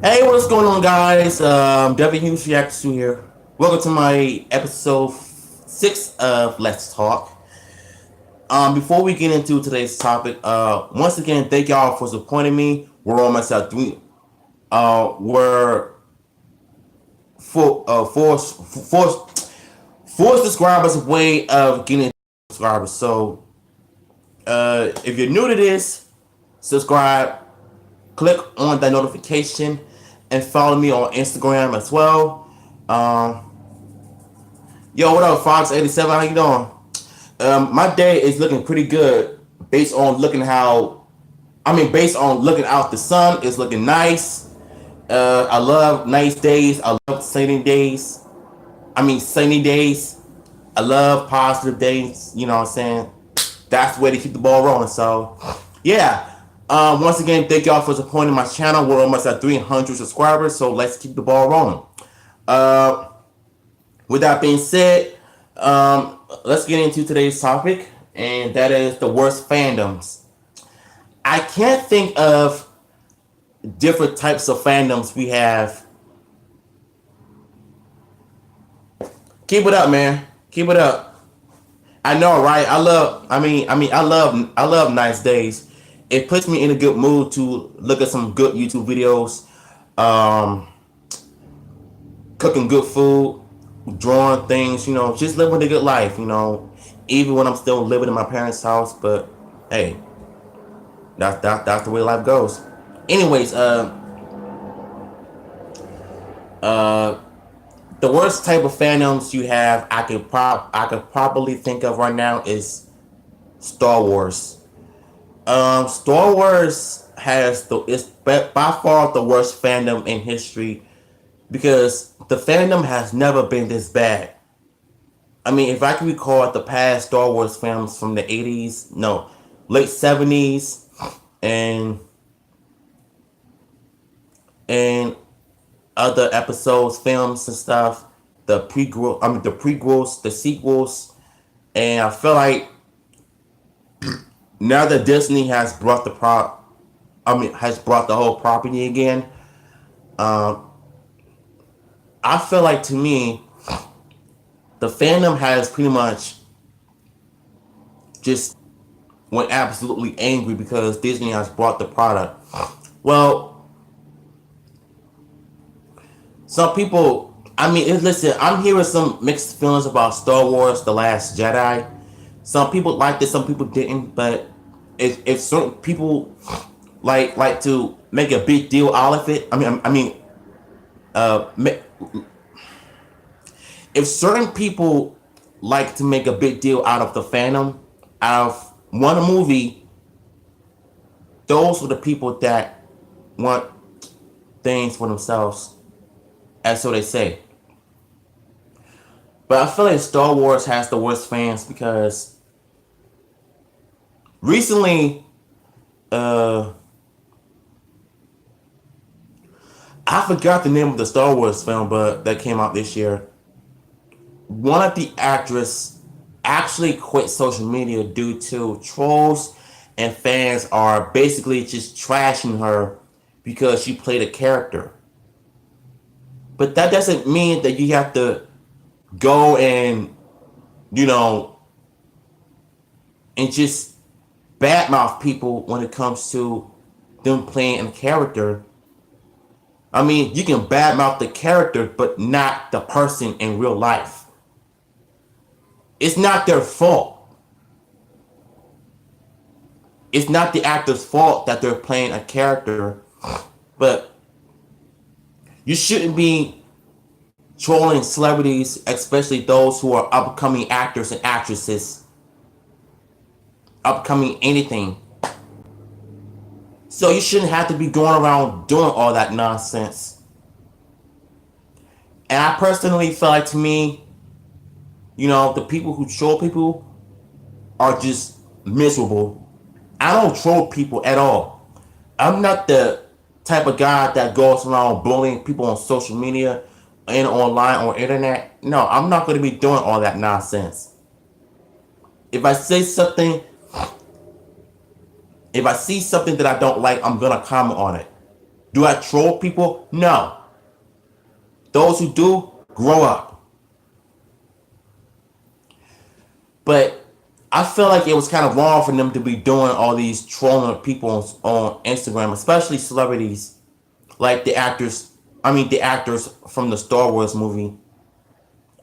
Hey, what's going on, guys? Devin Hughes Reacts to here. Welcome to my episode 6 of Let's Talk. Before we get into today's topic, once again, thank y'all for supporting me. We're almost at three. We're four subscribers away of getting subscribers. So, if you're new to this, subscribe, click on that notification, and follow me on Instagram as well. Um, Yo, what up, Fox87? How you doing? My day is looking pretty good based on looking how, based on looking out the sun. It's looking nice. I love nice days. I love sunny days. I love positive days. You know what I'm saying? That's the way to keep the ball rolling. So, yeah. Once again, thank y'all for supporting my channel. We're almost at 300 subscribers, so let's keep the ball rolling. Uh, with that being said, let's get into today's topic, and that is the worst fandoms. I can't think of different types of fandoms we have. Keep it up, man. Keep it up. I know, right? I love nice days. It puts me in a good mood to look at some good YouTube videos, um, cooking good food, drawing things, just living a good life, even when I'm still living in my parents' house. But hey, that's the way life goes. Anyways, uh, the worst type of fandoms you have, I could probably think of right now is Star Wars. Star Wars has the is by far the worst fandom in history because the fandom has never been this bad. If I can recall the past Star Wars films from the 80s, no, late 70s, and and other episodes, films and stuff, the prequels, the sequels, and I feel like now that Disney has brought has brought the whole property again, um, I feel like to me, the fandom has pretty much just went absolutely angry because Disney has brought the product. Well, some people, listen, I'm hearing some mixed feelings about Star Wars: The Last Jedi. Some people liked it, some people didn't. But if certain people like to make a big deal out of it, uh, if certain people like to make a big deal out of the fandom, out of one movie, those are the people that want things for themselves, as so they say. But I feel like Star Wars has the worst fans because recently, uh, I forgot the name of the Star Wars film, but that came out this year. One of the actors actually quit social media due to trolls and fans are basically just trashing her because she played a character. But that doesn't mean that you have to go and, you know, and just badmouth people when it comes to them playing a character. You can badmouth the character, but not the person in real life. It's not their fault. It's not the actor's fault that they're playing a character, but you shouldn't be trolling celebrities, especially those who are upcoming actors and actresses, upcoming anything. So you shouldn't have to be going around doing all that nonsense. And I personally feel like to me, the people who troll people are just miserable. I don't troll people at all. I'm not the type of guy that goes around bullying people on social media and online or internet. No, I'm not going to be doing all that nonsense. If I say something, if I see something that I don't like, I'm going to comment on it. Do I troll people? No. Those who do, grow up. But I feel like it was kind of wrong for them to be doing all these trolling people on Instagram, especially celebrities like the actors. I mean, the actors from the Star Wars movie.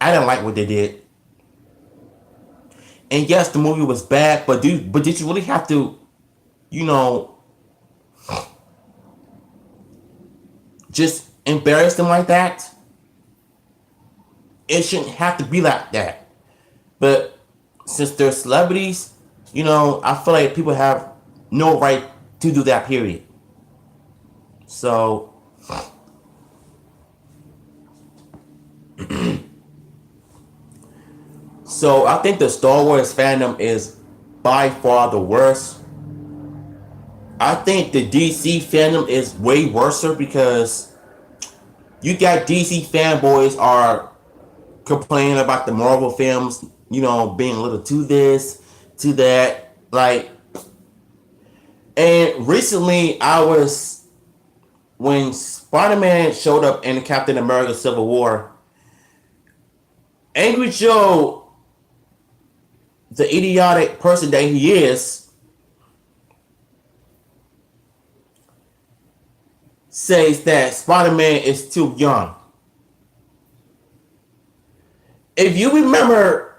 I didn't like what they did. And yes, the movie was bad, but did you really have to, you know, just embarrass them like that? It shouldn't have to be like that. But since they're celebrities, I feel like people have no right to do that. Period. So, I think the Star Wars fandom is by far the worst. I think the DC fandom is way worse because you got DC fanboys are complaining about the Marvel films, being a little too this, to that. Like, and recently when Spider-Man showed up in Captain America Civil War, Angry Joe, the idiotic person that he is, says that Spider-Man is too young. If you remember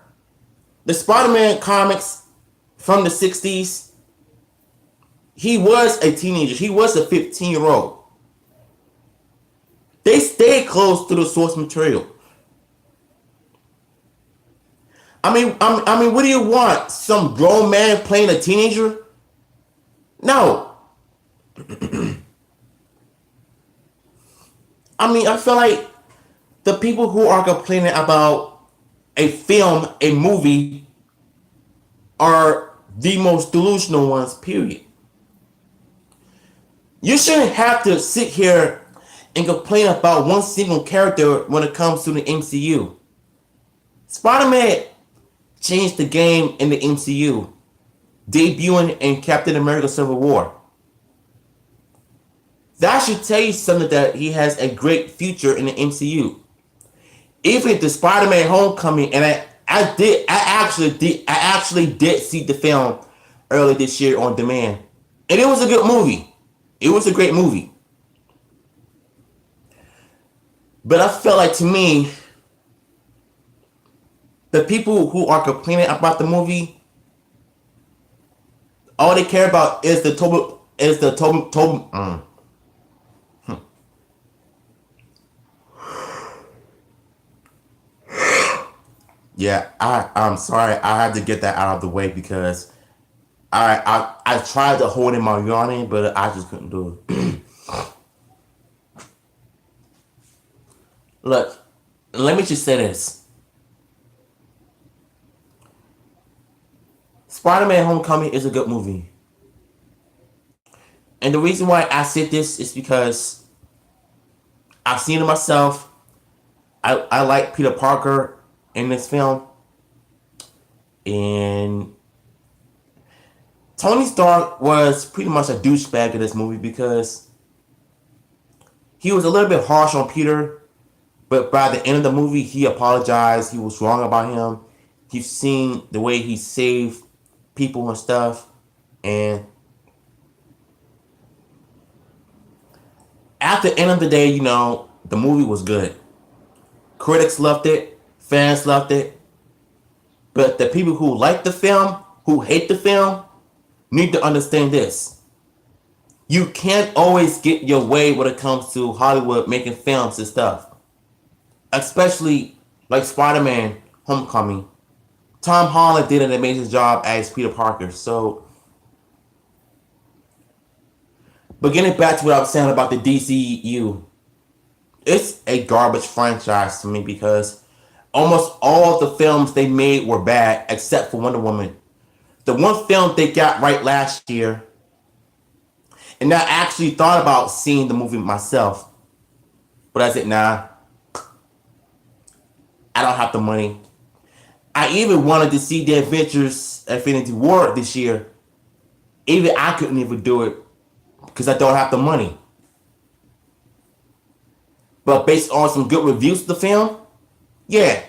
the Spider-Man comics from the 60s, he was a teenager. He was a 15-year-old. They stayed close to the source material. What do you want? Some grown man playing a teenager? No. I feel like the people who are complaining about a film, a movie, are the most delusional ones, period. You shouldn't have to sit here and complain about one single character when it comes to the MCU. Spider-Man changed the game in the MCU, debuting in Captain America Civil War. That should tell you something, that he has a great future in the MCU. Even the Spider-Man Homecoming, and I actually did see the film earlier this year on demand, and it was a good movie. It was a great movie. But I felt like, to me, the people who are complaining about the movie, all they care about is the Toby. Yeah, I'm sorry. I had to get that out of the way because I tried to hold in my yawning, but I just couldn't do it. Look, let me just say this. Spider-Man Homecoming is a good movie. And the reason why I said this is because I've seen it myself. I like Peter Parker in this film. And Tony Stark was pretty much a douchebag in this movie because he was a little bit harsh on Peter, but by the end of the movie, he apologized. He was wrong about him. You've seen the way he saved people and stuff. And at the end of the day, the movie was good. Critics loved it. Fans loved it. But the people who like the film, who hate the film, need to understand this. You can't always get your way when it comes to Hollywood making films and stuff. Especially like Spider-Man Homecoming. Tom Holland did an amazing job as Peter Parker. So, but getting back to what I was saying about the DCU, it's a garbage franchise to me because almost all of the films they made were bad except for Wonder Woman. The one film they got right last year, and I actually thought about seeing the movie myself, but I said, nah, I don't have the money. I even wanted to see The Avengers Infinity War this year. Even I couldn't even do it because I don't have the money. But based on some good reviews of the film, yeah,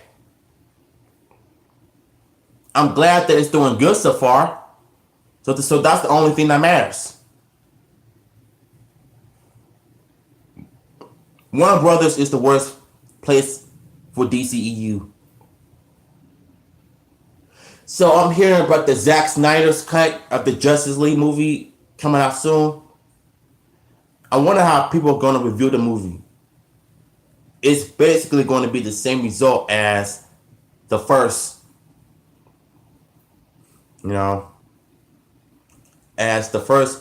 I'm glad that it's doing good so far. So that's the only thing that matters. Warner Brothers is the worst place for DCEU. So I'm hearing about the Zack Snyder's cut of the Justice League movie coming out soon. I wonder how people are going to review the movie. It's basically going to be the same result as the first, you know, as the first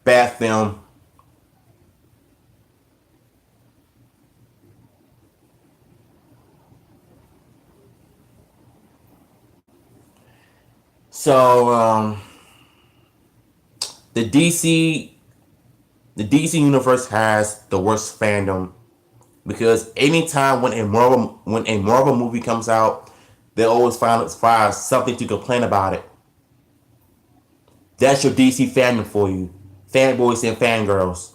bad film. So the DC the DC universe has the worst fandom because anytime when a Marvel movie comes out, they always find something to complain about it. That's your DC fandom for you, fanboys and fangirls.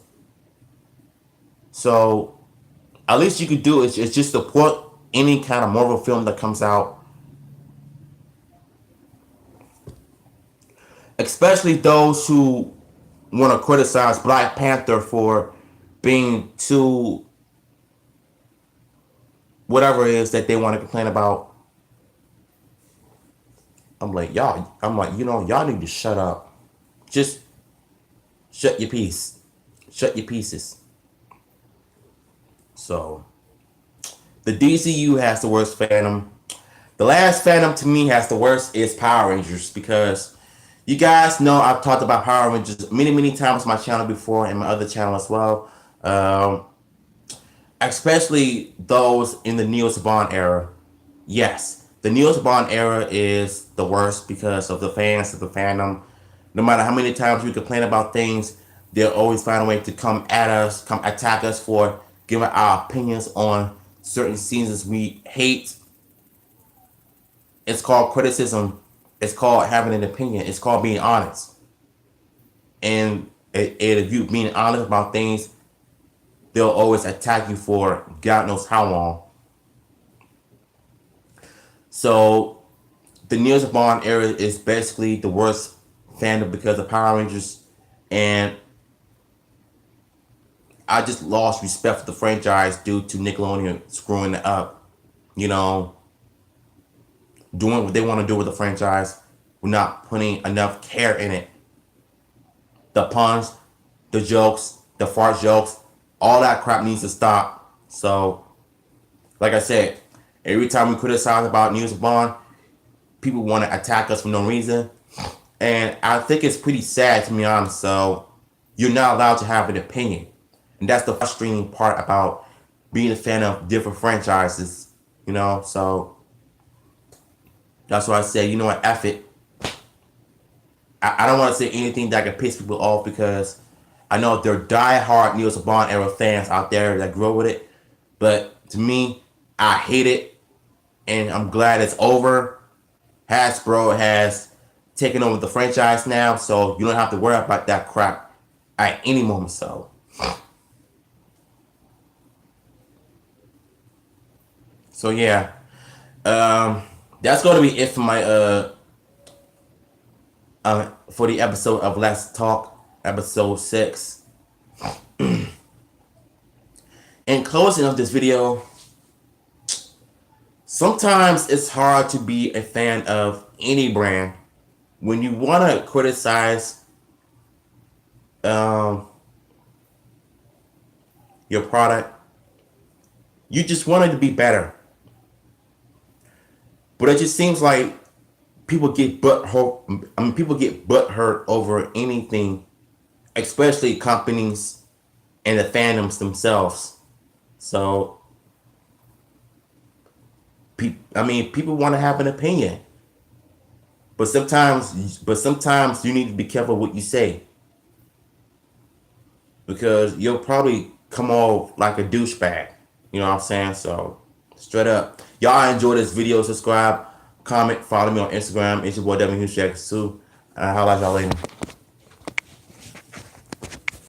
So at least you could do is just support any kind of Marvel film that comes out, especially those who want to criticize Black Panther for being too whatever it is that they want to complain about. I'm like, y'all need to shut up. Just shut your piece. Shut your pieces. So the DCU has the worst fandom. The last fandom to me has the worst is Power Rangers because you guys know I've talked about Power Rangers many times on my channel before and my other channel as well. Especially those in the Neo Saban era. Yes, the Neo Saban era is the worst because of the fans of the fandom. No matter how many times we complain about things, they'll always find a way to come at us, come attack us for giving our opinions on certain scenes we hate. It's called criticism. It's called having an opinion. It's called being honest. And if you being honest about things, they'll always attack you for God knows how long. So the Neo Saban era is basically the worst fandom because of Power Rangers, and I just lost respect for the franchise due to Nickelodeon screwing it up. You know, doing what they want to do with the franchise, we're not putting enough care in it. The puns, the jokes, the fart jokes, all that crap needs to stop. So, like I said, every time we criticize about News Bond, people want to attack us for no reason. And I think it's pretty sad, to be honest. So, you're not allowed to have an opinion. And that's the frustrating part about being a fan of different franchises, you know? So, that's why I said, you know what, F it. I don't want to say anything that can piss people off because I know there are die-hard Neo Saban era fans out there that grow with it. But to me, I hate it. And I'm glad it's over. Hasbro has taken over the franchise now, so you don't have to worry about that crap at any moment. So yeah, that's going to be it for my for the episode of Let's Talk, episode 6. In closing of this video, sometimes it's hard to be a fan of any brand when you want to criticize your product. You just want it to be better, but it just seems like people get butt hurt. People get butt hurt over anything, especially companies and the fandoms themselves. So, people want to have an opinion, but sometimes you need to be careful what you say because you'll probably come off like a douchebag. You know what I'm saying? So, straight up. Y'all enjoy this video, subscribe, comment, follow me on Instagram. It's your boy W Hughes 2. I'll holla at y'all later.